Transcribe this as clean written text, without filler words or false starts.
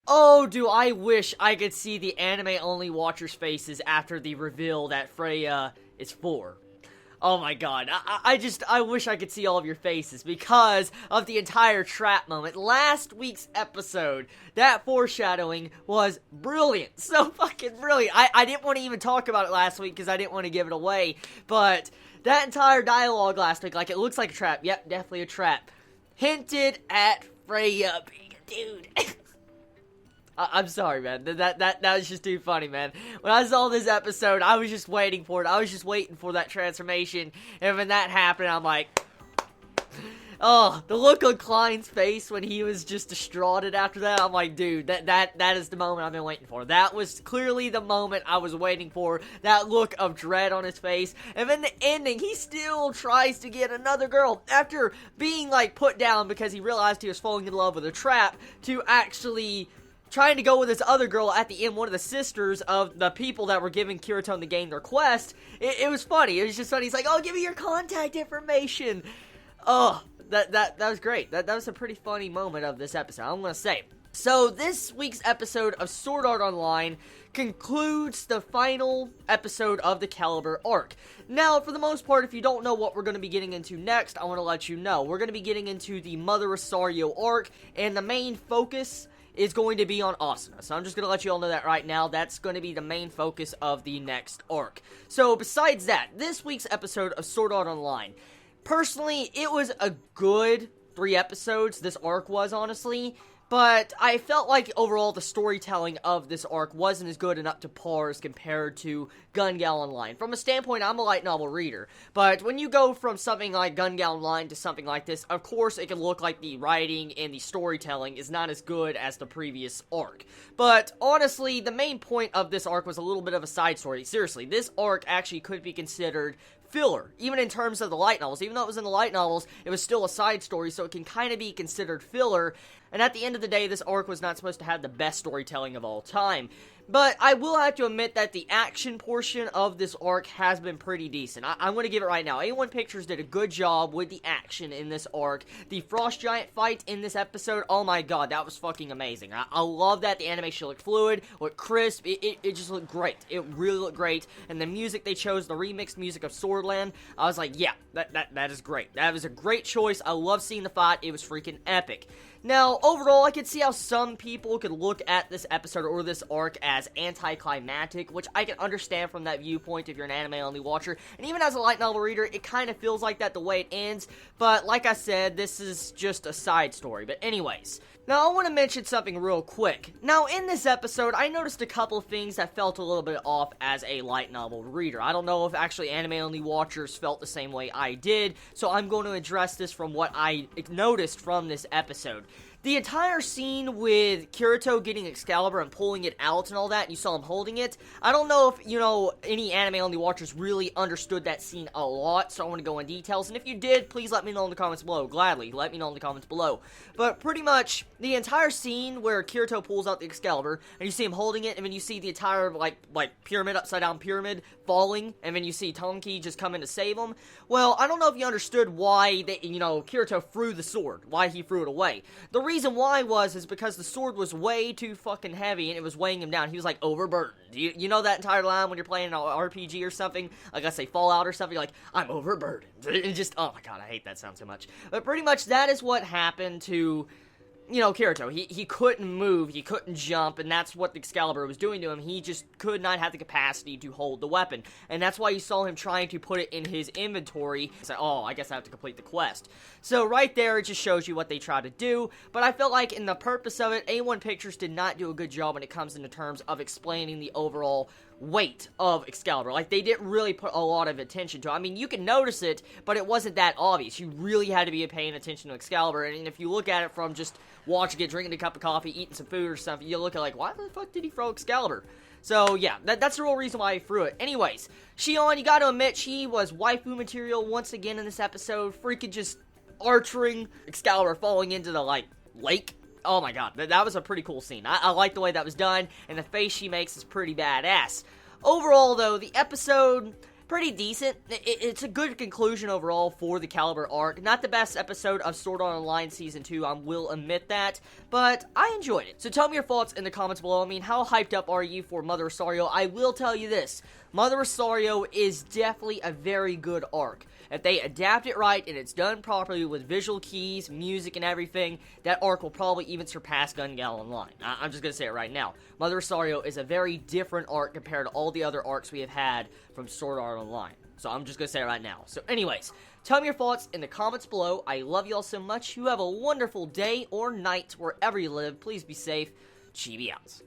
Oh, do I wish I could see the anime-only watchers' faces after the reveal that Freya is 4. Oh my god, I wish I could see all of your faces because of the entire trap moment. Last week's episode, that foreshadowing was brilliant. So fucking brilliant. I didn't want to even talk about it last week because I didn't want to give it away, but that entire dialogue last week, like, it looks like a trap. Yep, definitely a trap. Hinted at Freya being a dude. I'm sorry, man. That was just too funny, man. When I saw this episode, I was just waiting for it. I was just waiting for that transformation. And when that happened, I'm like... Oh, the look on Klein's face when he was just distraughted after that, I'm like, dude, that is the moment I've been waiting for. That was clearly the moment I was waiting for. That look of dread on his face. And then the ending, he still tries to get another girl after being, like, put down because he realized he was falling in love with a trap to actually... trying to go with this other girl at the end, one of the sisters of the people that were giving Kirito and the gang their quest. It was funny. It was just funny. He's like, oh, give me your contact information. Oh, that was great. That was a pretty funny moment of this episode, I'm gonna say. So, this week's episode of Sword Art Online concludes the final episode of the Caliber arc. Now, for the most part, if you don't know what we're going to be getting into next, I want to let you know. We're going to be getting into the Mother Rosario arc, and the main focus is going to be on Asuna. So I'm just going to let you all know that right now. That's going to be the main focus of the next arc. So besides that, this week's episode of Sword Art Online, personally, it was a good 3 episodes. This arc was, honestly. But I felt like overall the storytelling of this arc wasn't as good and up to par as compared to Gun Gal Online. From a standpoint, I'm a light novel reader, but when you go from something like Gun Gal Online to something like this, of course it can look like the writing and the storytelling is not as good as the previous arc. But honestly, the main point of this arc was a little bit of a side story. Seriously, this arc actually could be considered filler, even in terms of the light novels. Even though it was in the light novels, it was still a side story, so it can kind of be considered filler. And at the end of the day, this arc was not supposed to have the best storytelling of all time. But I will have to admit that the action portion of this arc has been pretty decent. I'm going to give it right now. A1 Pictures did a good job with the action in this arc. The Frost Giant fight in this episode, oh my god, that was fucking amazing. I love that. The animation looked fluid, looked crisp. It just looked great. It really looked great. And the music they chose, the remixed music of Swordland, I was like, yeah, that is great. That was a great choice. I love seeing the fight. It was freaking epic. Now, overall, I could see how some people could look at this episode or this arc as anticlimactic, which I can understand from that viewpoint if you're an anime-only watcher. And even as a light novel reader, it kind of feels like that the way it ends. But like I said, this is just a side story. But anyways, now I want to mention something real quick. Now, in this episode, I noticed a couple things that felt a little bit off as a light novel reader. I don't know if actually anime-only watchers felt the same way I did, so I'm going to address this from what I noticed from this episode. The entire scene with Kirito getting Excalibur and pulling it out and all that, and you saw him holding it, I don't know if, any anime-only watchers really understood that scene a lot, so I want to go in details, and if you did, please let me know in the comments below. Gladly, let me know in the comments below. But pretty much, the entire scene where Kirito pulls out the Excalibur, and you see him holding it, and then you see the entire, like pyramid, upside-down pyramid, falling, and then you see Tonki just come in to save him. Well, I don't know if you understood why, Kirito threw the sword, why he threw it away. The reason why is because the sword was way too fucking heavy, and it was weighing him down. He was, like, overburdened. You know that entire line when you're playing an RPG or something? Like, I say Fallout or something, you're like, I'm overburdened. And just, oh my god, I hate that sound so much. But pretty much that is what happened to Kirito. He couldn't move, he couldn't jump, and that's what the Excalibur was doing to him. He just could not have the capacity to hold the weapon. And that's why you saw him trying to put it in his inventory. He's like, oh, I guess I have to complete the quest. So right there, it just shows you what they try to do. But I felt like in the purpose of it, A1 Pictures did not do a good job when it comes into terms of explaining the overall weight of Excalibur. Like, they didn't really put a lot of attention to it. I mean, you can notice it, but it wasn't that obvious. You really had to be paying attention to Excalibur, and if you look at it from just watching it, drinking a cup of coffee, eating some food or something, you look at like, why the fuck did he throw Excalibur? So, yeah, that's the real reason why he threw it. Anyways, Shion, you gotta admit, she was waifu material once again in this episode. Freaking just archering Excalibur falling into the, lake. Oh my god, that was a pretty cool scene. I like the way that was done, and the face she makes is pretty badass. Overall, though, the episode pretty decent. It's a good conclusion overall for the Caliber arc. Not the best episode of Sword Art Online Season 2, I will admit that, but I enjoyed it. So tell me your thoughts in the comments below. I mean, how hyped up are you for Mother Rosario? I will tell you this. Mother Rosario is definitely a very good arc. If they adapt it right and it's done properly with visual keys, music, and everything, that arc will probably even surpass Gun Gal Online. I'm just gonna say it right now. Mother Rosario is a very different arc compared to all the other arcs we have had from Sword Art Online. So I'm just gonna say it right now. So anyways, tell me your thoughts in the comments below. I love you all so much. You have a wonderful day or night wherever you live. Please be safe. Chibi out.